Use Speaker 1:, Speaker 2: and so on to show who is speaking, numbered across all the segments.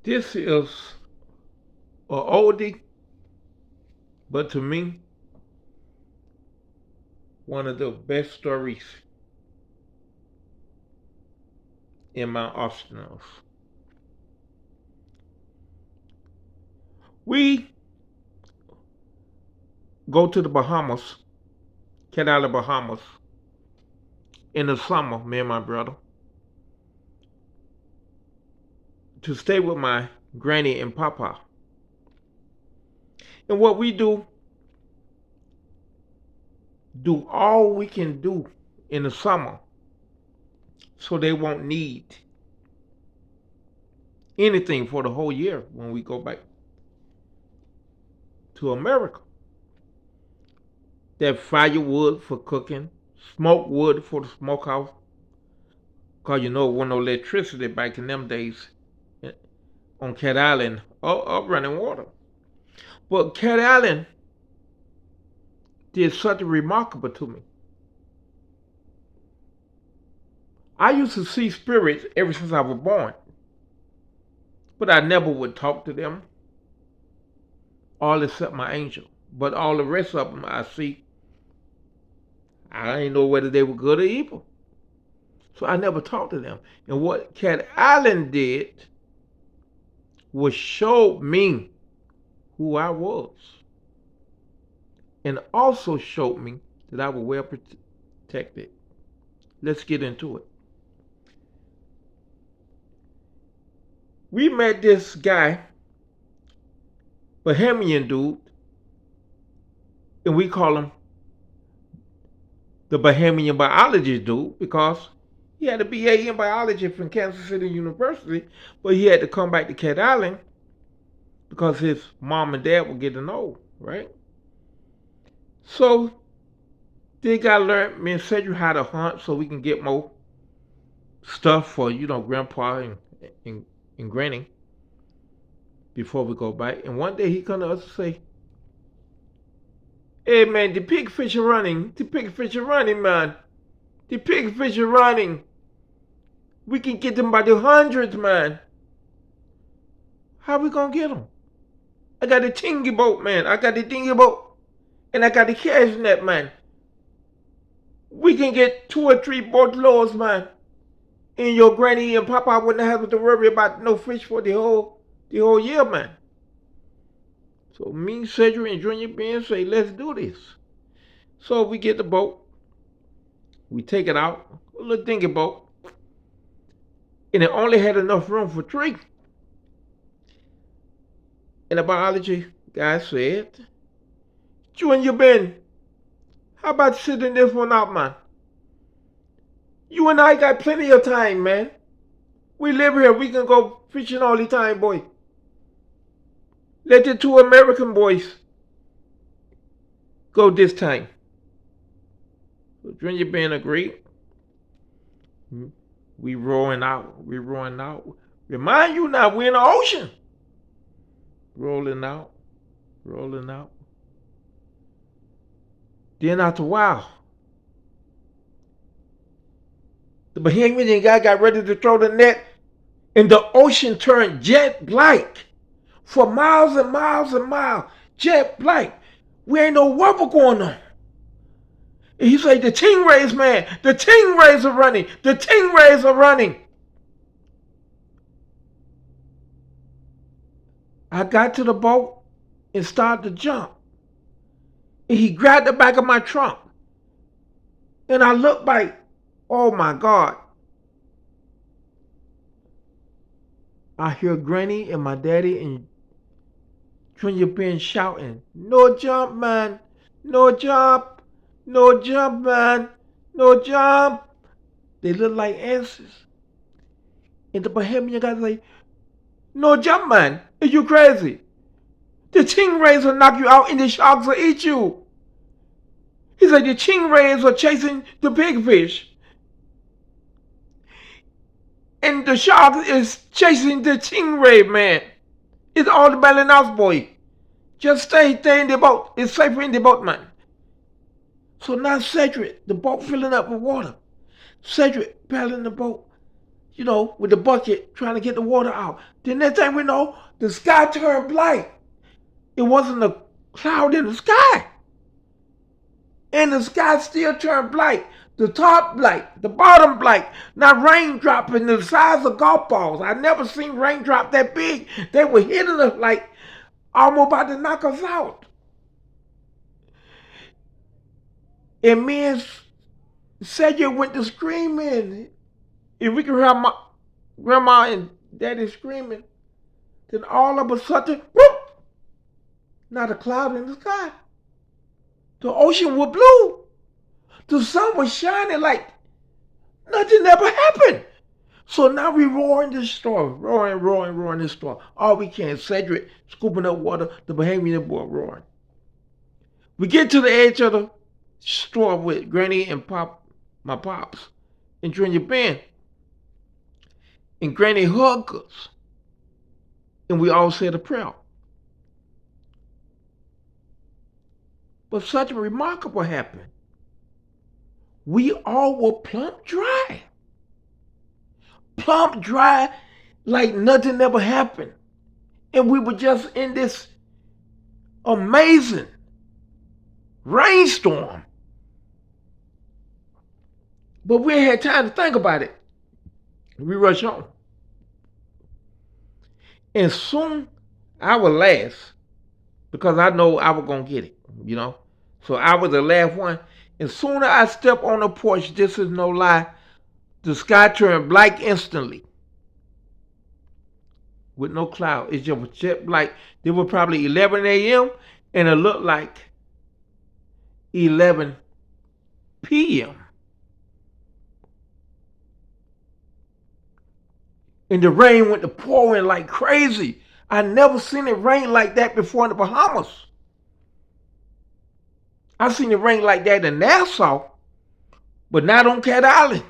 Speaker 1: This is a oldie, but to me, one of the best stories in my arsenals. We go to the Bahamas, Cat Island, Bahamas, in the summer, me and my brother, to stay with my granny and papa. And what we do all we can do in the summer so they won't need anything for the whole year when we go back to America. That firewood for cooking, smoke wood for the smokehouse, because you know, there wasn't no electricity back in them days on Cat Island or running water. But Cat Island did something remarkable to me. I used to see spirits ever since I was born, but I never would talk to them, all except my angel. But all the rest of them I see, I didn't know whether they were good or evil. So I never talked to them. And what Cat Island did was show me who I was, and also showed me that I was well protected. Let's get into it. We met this guy, Bahamian dude, and we call him the Bahamian biologist dude because he had a BA in biology from Kansas City University, but he had to come back to Cat Island because his mom and dad were getting old, right? So they got to learn, me and Cedric, how to hunt so we can get more stuff for, Grandpa and Granny before we go back. And one day he come to us and say, "Hey man, the pigfish are running. The pigfish are running, man. The pigfish are running. We can get them by the hundreds, man. How we gonna get them? I got a tingy boat, man. I got the dingy boat, and I got the cash net, man. We can get 2 or 3 boatloads, man. And your granny and papa wouldn't have to worry about no fish for the whole year, man." So me, Cedric, and Junior Ben say, "Let's do this." So we get the boat, we take it out, a little dingy boat, and it only had enough room for 3. And the biology guy said, "Junior Ben, how about sitting this one out, man? You and I got plenty of time, man. We live here. We can go fishing all the time, boy. Let the 2 American boys go this time." So Junior Ben agreed. We rowing out. Remind you now, we're in the ocean. Rolling out. Then after a while, the Bahamian guy got ready to throw the net, and the ocean turned jet black for miles and miles and miles. Jet black. We ain't know what was going on. And he said, "The stingrays, man, the stingrays are running. The stingrays are running." I got to the boat and started to jump. And he grabbed the back of my trunk. And I looked back, oh my God. I hear Granny and my daddy and Junior Ben shouting, "No jump, man. No jump. No jump, man. No jump." They look like answers. And the Bahamian guy say, "No jump, man. Are you crazy? The stingrays will knock you out and the sharks will eat you." He said the stingrays are chasing the pigfish, and the shark is chasing the stingray, man. It's all the bailing out, boy. Just stay in the boat. It's safer in the boat, man. So now Cedric, the boat filling up with water. Cedric paddling the boat, with the bucket trying to get the water out. Then next thing we know, the sky turned black. It wasn't a cloud in the sky. And the sky still turned black. The top black, the bottom black. Now rain dropping the size of golf balls. I never seen raindrop that big. They were hitting us like almost about to knock us out. And me and Cedric went to screaming. And we could hear my grandma and daddy screaming. Then all of a sudden, whoop! Not a cloud in the sky. The ocean was blue. The sun was shining like nothing ever happened. So now we roaring this storm, roaring this storm. All we can, Cedric scooping up water, the Bahamian boy roaring. We get to the edge of the storm with Granny and my pops, and Junior Ben. And Granny hugged us. And we all said a prayer. But something remarkable happened. We all were plump dry. Plump dry like nothing ever happened. And we were just in this amazing rainstorm. But we ain't had time to think about it. We rushed on. And soon I was last because I know I was going to get it, So I was the last one. And soon as I stepped on the porch, this is no lie, the sky turned black instantly. With no cloud. It just was jet black. It was probably 11 a.m. and it looked like 11 p.m. And the rain went to pouring like crazy. I never seen it rain like that before in the Bahamas. I seen it rain like that in Nassau, but not on Cat Island.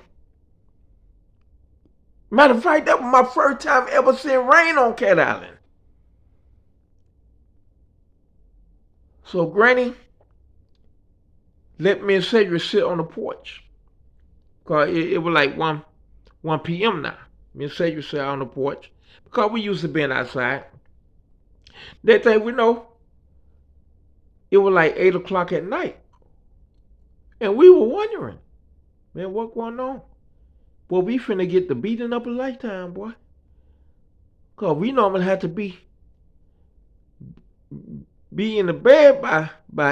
Speaker 1: Matter of fact, that was my first time ever seeing rain on Cat Island. So Granny let me and Cedric sit on the porch. Because it was like 1 p.m. now. Me and Cedric sat on the porch. Because we used to be outside. That thing we know, it was like 8 o'clock at night. And we were wondering, man, what going on? Boy, we finna get the beating up a lifetime, boy. Because we normally have to be in the bed by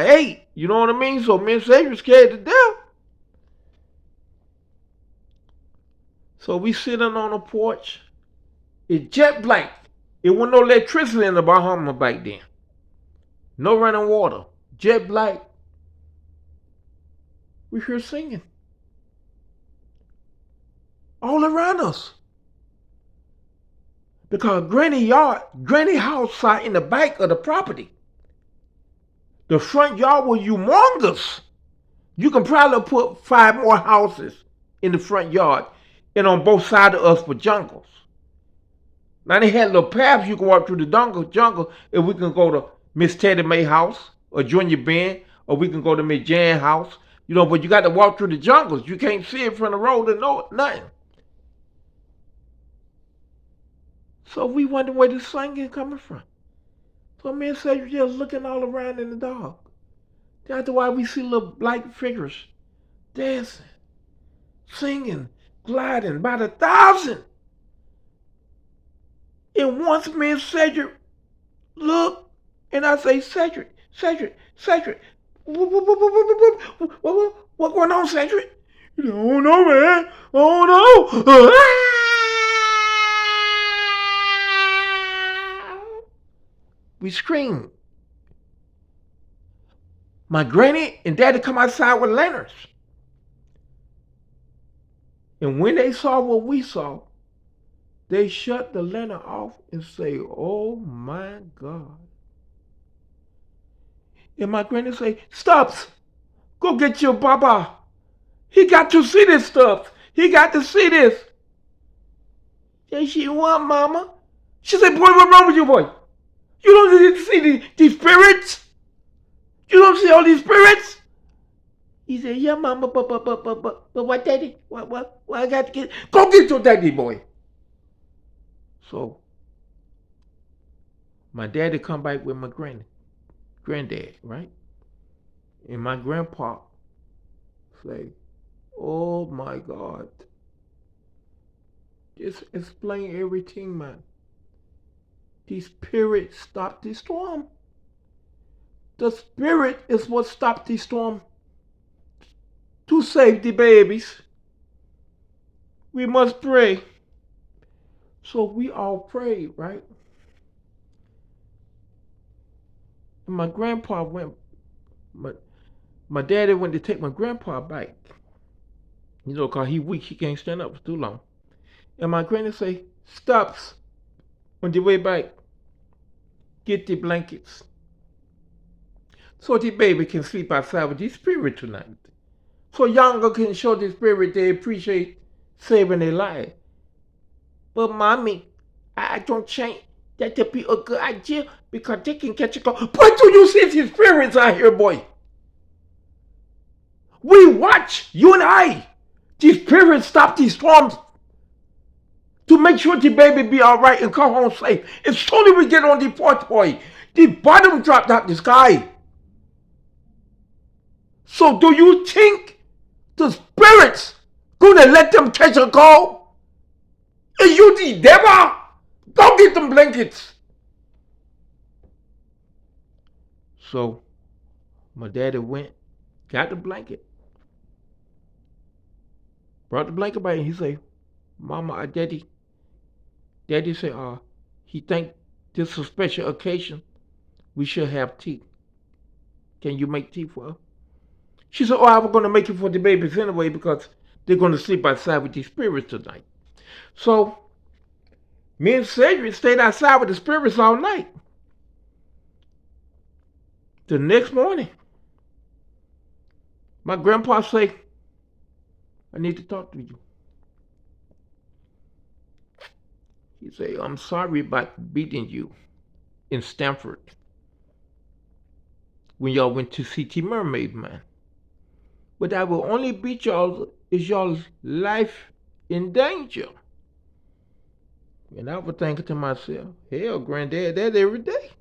Speaker 1: 8. You know what I mean? So me and Cedric scared to death. So we sitting on the porch. It's jet black. It wasn't no electricity in the Bahamas back then. No running water. Jet black. We hear singing. All around us. Because Granny house sat in the back of the property. The front yard was humongous. You can probably put 5 more houses in the front yard. And on both sides of us were jungles. Now they had little paths you can walk through the jungle, and we can go to Miss Teddy Mae house or Junior Ben, or we can go to Miss Jan house. But you got to walk through the jungles. You can't see it from the road and know nothing. So we wonder where the singing coming from. So me and Cedric just looking all around in the dark. That's why we see little black figures dancing, singing, gliding by the thousand. And once me and Cedric look, and I say, Cedric, what going on, Cedric? I don't know, man. Oh no. We screamed. My granny and daddy come outside with lanterns. And when they saw what we saw, they shut the lantern off and say, oh my God. And my granny say, Stubbs, go get your papa. He got to see this, Stubbs. He got to see this. Yes, she want, mama. She said, boy, what's wrong with you, boy? You don't see these spirits? You don't see all these spirits? He said, yeah, mama, but what, daddy? What I got to get? Go get your daddy, boy. So my daddy come back with my granddad, right? And my grandpa say, "Oh my God, just explain everything, man. The spirit stopped the storm. The spirit is what stopped the storm to save the babies. We must pray." So we all prayed, right? And my grandpa went, my, my daddy went to take my grandpa back. Cause he weak, he can't stand up for too long. And my granny say, "Stops on the way back. Get the blankets. So the baby can sleep outside with the spirit tonight. So younger can show the spirit they appreciate saving their life." "But mommy, I don't think that'd be a good idea because they can catch a cold." Boy, do you see these spirits out here, boy? We watch, you and I, these spirits stop these storms to make sure the baby be all right and come home safe. As soon as we get on the porch, boy, the bottom dropped out the sky. So do you think the spirits gonna let them catch a cold? Is you the devil? Go get them blankets. So my daddy went, got the blanket, brought the blanket back, and he say, "Mama, daddy say, he think this is a special occasion. We should have tea. Can you make tea for her?" She said, "Oh, I was gonna make it for the babies anyway because they're gonna sleep outside with these spirits tonight." So me and Cedric stayed outside with the spirits all night. The next morning, my grandpa say, "I need to talk to you." He say, "I'm sorry about beating you in Stanford when y'all went to see the Mermaid Man. But I will only beat y'all if y'all's life in danger." And I was thinking to myself, hell, granddad, that's every day.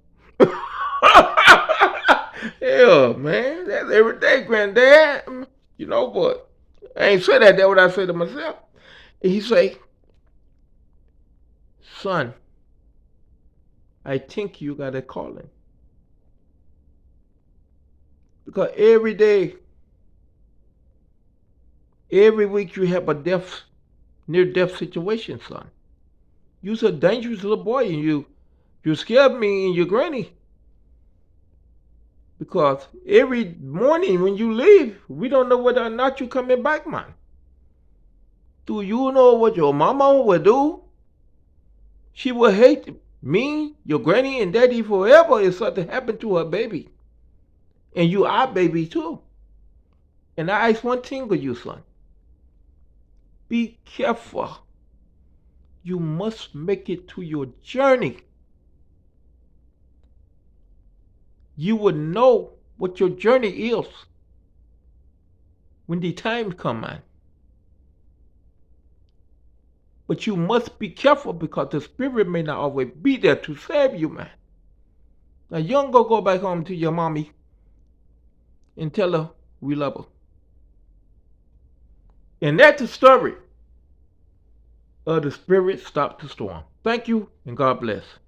Speaker 1: Hell, man, that's every day, granddad. But I ain't say that. That's what I said to myself. And he say, "Son, I think you got a calling. Because every day, every week you have a near-death situation, son. You's a dangerous little boy, and you scared me and your granny. Because every morning when you leave, we don't know whether or not you coming back, man. Do you know what your mama will do? She will hate me, your granny, and daddy forever if something happened to her baby. And you our baby too. And I ask one thing of you, son. Be careful. You must make it to your journey. You will know what your journey is when the time come, man. But you must be careful because the spirit may not always be there to save you, man. Now you don't go back home to your mommy and tell her we love her." And that's the story of the spirit stopped the storm. Thank you and God bless.